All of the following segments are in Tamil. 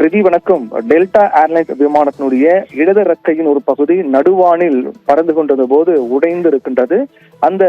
ரிதி வணக்கம். டெல்டா ஏர்லைன்ஸ் விமானத்தினுடைய இடது இறக்கையின் ஒரு பகுதி நடுவானில் பறந்து கொண்டது போது உடைந்து இருக்கின்றது. அந்த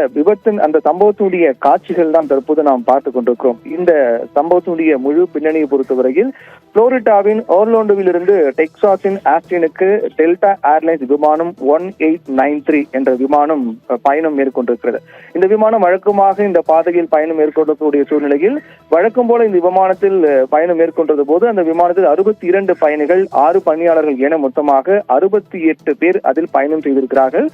சம்பவத்தினுடைய காட்சிகள் தான் தற்போது நாம் பார்த்துக் கொண்டிருக்கிறோம். இந்த சம்பவத்தினுடைய முழு பின்னணியை பொறுத்தவரையில் புளோரிடாவின் ஓர்லாண்டோவில் இருந்து டெக்சாஸின் ஆஸ்டினுக்கு டெல்டா ஏர்லைன்ஸ் விமானம் 1893 என்ற விமானம் பயணம் மேற்கொண்டிருக்கிறது. இந்த விமானம் வழக்கமாக இந்த பாதையில் பயணம் மேற்கொள்ளக்கூடிய சூழ்நிலையில் வழக்கம் போல இந்த விமானத்தில் பயணம் மேற்கொண்டது போது அந்த விமானத்தில் 62 பயணிகள் 6 பணியாளர்கள் என மொத்தமாக 68 பேர் அதில் பயணம் செய்திருக்கிறார்கள்.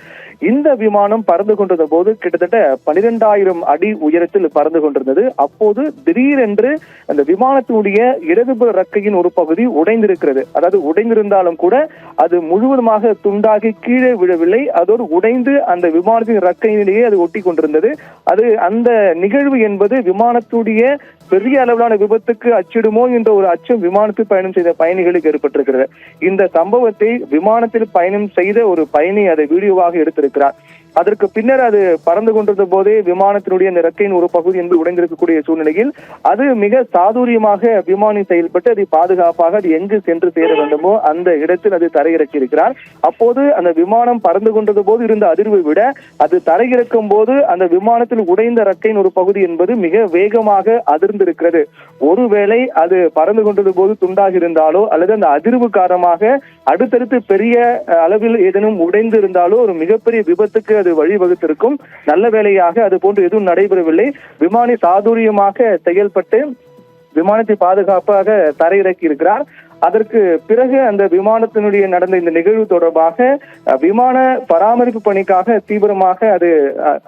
இந்த விமானம் பறந்து கொண்டிருந்த போது கிட்டத்தட்ட 12,000 அடி உயரத்தில் பறந்து கொண்டிருந்தது. அப்போது திடீரென்று அந்த விமானத்தினுடைய இடதுபுற இறக்கையின் ஒரு பகுதி உடைந்திருக்கிறது. அதாவது உடைந்திருந்தாலும் கூட அது முழுவதுமாக துண்டாகி கீழே விழவில்லை. அதோடு உடைந்து அந்த விமானத்தின் இறக்கையிலேயே அது ஒட்டி கொண்டிருந்தது. அந்த நிகழ்வு என்பது விமானத்துடைய பெரிய அளவிலான விபத்துக்கு அச்சிடுமோ என்ற ஒரு அச்சம் விமானத்தில் பயணம் செய்த பயணிகளுக்கு ஏற்பட்டிருக்கிறது. இந்த சம்பவத்தை விமானத்தில் பயணம் செய்த ஒரு பயணி அதை வீடியோவாக எடுத்திருக்கிறார். அதற்கு பின்னர் அது பறந்து கொண்டிருந்த போதே விமானத்தினுடைய அந்த இறக்கையின் ஒரு பகுதி என்று உடைந்திருக்கக்கூடிய சூழ்நிலையில் அது மிக சாதுரியமாக விமானி செயல்பட்டு அதை பாதுகாப்பாக அது எங்கு சென்று சேர வேண்டுமோ அந்த இடத்தில் அது தரையிறக்கி இருக்கிறார். அப்போது அந்த விமானம் பறந்து கொண்டது போது இருந்த அதிர்வை விட அது தரையிறக்கும் போது அந்த விமானத்தில் உடைந்த இறக்கையின் ஒரு பகுதி என்பது மிக வேகமாக அதிர்ந்திருக்கிறது. ஒருவேளை அது பறந்து கொண்டது போது துண்டாகி இருந்தாலோ அல்லது அந்த அதிர்வு காரணமாக அடுத்தடுத்து பெரிய அளவில் ஏதேனும் உடைந்து இருந்தாலோ ஒரு மிகப்பெரிய விபத்துக்கு அது வழிவகுத்திருக்கும். நல்ல வேளையாக அது போன்று எதுவும் நடைபெறவில்லை. விமானி சாதுரியமாக செயல்பட்டு விமானத்தை பாதுகாப்பாக தரையிறக்கி இருக்கிறார். அதற்கு பிறகு அந்த விமானத்தினுடைய நடந்த இந்த நிகழ்வு தொடர்பாக விமான பராமரிப்பு பணிக்காக தீவிரமாக அது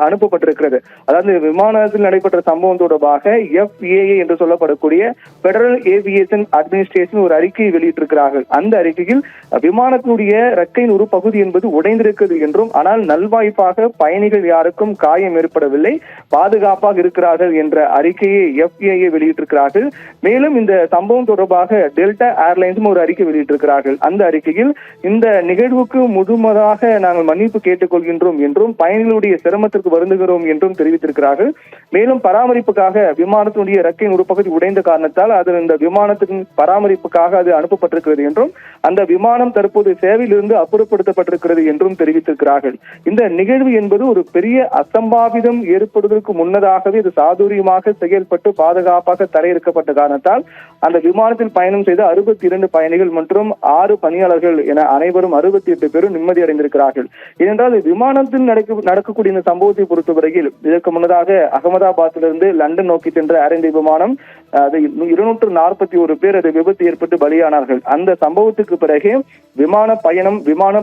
அனுப்பப்பட்டிருக்கிறது. அதாவது விமானத்தில் நடைபெற்ற சம்பவம் தொடர்பாக FAA என்று சொல்லப்படக்கூடிய பெடரல் ஏவியேஷன் அட்மினிஸ்ட்ரேஷன் ஒரு அறிக்கையை வெளியிட்டிருக்கிறார்கள். அந்த அறிக்கையில் விமானத்தினுடைய இறக்கையின் ஒரு பகுதி என்பது உடைந்திருக்கிறது என்றும் ஆனால் நல்வாய்ப்பாக பயணிகள் யாருக்கும் காயம் ஏற்படவில்லை, பாதுகாப்பாக இருக்கிறார்கள் என்ற அறிக்கையை FAA வெளியிட்டிருக்கிறார்கள். மேலும் இந்த சம்பவம் தொடர்பாக டெல்டா ஏர்லைன்ஸ் ஒரு அறிக்கை வெளியிட்டிருக்கிறார்கள். அந்த அறிக்கையில் இந்த நிகழ்வுக்கு முழுமையாக நாங்கள் மன்னிப்பு கேட்டுக்கொள்கின்றோம் என்றும் பயணிகளுடைய சிரமத்திற்கு வருந்துகிறோம் என்றும் தெரிவித்திருக்கிறார்கள். மேலும் பராமரிப்புக்காக விமானத்தினுடைய இறக்கையின் ஒரு பகுதி உடைந்த காரணத்தால் அது இந்த விமானத்தின் பராமரிப்புக்காக அது அனுப்பப்பட்டிருக்கிறது என்றும் அந்த விமானம் தற்போது சேவையிலிருந்து அப்புறப்படுத்தப்பட்டிருக்கிறது என்றும் தெரிவித்திருக்கிறார்கள். இந்த நிகழ்வு என்பது ஒரு பெரிய அசம்பாவிதம் ஏற்படுவதற்கு முன்னதாகவே இது சாதுரியமாக செயல்பட்டு பாதுகாப்பாக தரையிறக்கப்பட்ட காரணத்தால் அந்த விமானத்தில் பயணம் செய்த 62 பயணிகள் மற்றும் 6 பணியாளர்கள் என அனைவரும் 68 பேரும் நிம்மதி அடைந்திருக்கிறார்கள். ஏனென்றால் விமானத்தில் நடக்கக்கூடிய இந்த சம்பவத்தை பொறுத்தவரையில் இதற்கு முன்னதாக அகமதாபாத்திலிருந்து லண்டன் நோக்கி சென்ற ஏர் இந்தியா விமானம் 241 பேர் அது விபத்து ஏற்பட்டு பலியானார்கள். அந்த சம்பவத்துக்கு பிறகு விமான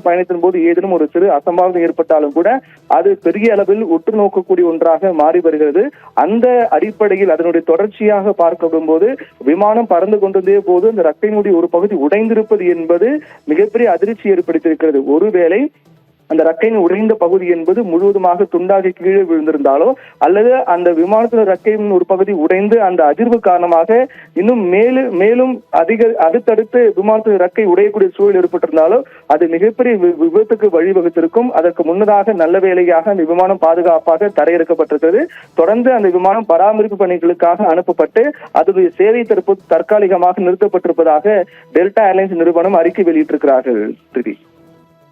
பயணத்தின் போது ஏதேனும் ஒரு சிறு அசம்பாவிதம் ஏற்பட்டாலும் கூட அது பெரிய அளவில் உற்று நோக்கக்கூடிய ஒன்றாக மாறி வருகிறது. அந்த அடிப்படையில் அதனுடைய தொடர்ச்சியாக பார்க்கப்படும் போது விமானம் பறந்து கொண்டிருந்தே போது அந்த இறக்கையினுடைய ஒரு பகுதி உடைந்திருப்பது என்பது மிகப்பெரிய அதிர்ச்சி ஏற்படுத்தியிருக்கிறது. ஒருவேளை அந்த இறக்கையின் உடைந்த பகுதி என்பது முழுவதுமாக துண்டாகி கீழே விழுந்திருந்தாலோ அல்லது அந்த விமானத்தின் இறக்கையின் ஒரு பகுதி உடைந்து அந்த அதிர்வு காரணமாக இன்னும் மேலும் அடுத்தடுத்து விமானத்தின் இறக்கை உடையக்கூடிய சூழல் ஏற்பட்டிருந்தாலோ அது மிகப்பெரிய விபத்துக்கு வழிவகுத்திருக்கும். அதற்கு முன்னதாக நல்ல வேளையாக அந்த விமானம் பாதுகாப்பாக தரையிறக்கப்பட்டிருக்கிறது. தொடர்ந்து அந்த விமானம் பராமரிப்பு பணிகளுக்காக அனுப்பப்பட்டு அதனுடைய சேவை தற்போது தற்காலிகமாக நிறுத்தப்பட்டிருப்பதாக டெல்டா ஏர்லைன்ஸ் நிறுவனம் அறிக்கை வெளியிட்டிருக்கிறார்கள்.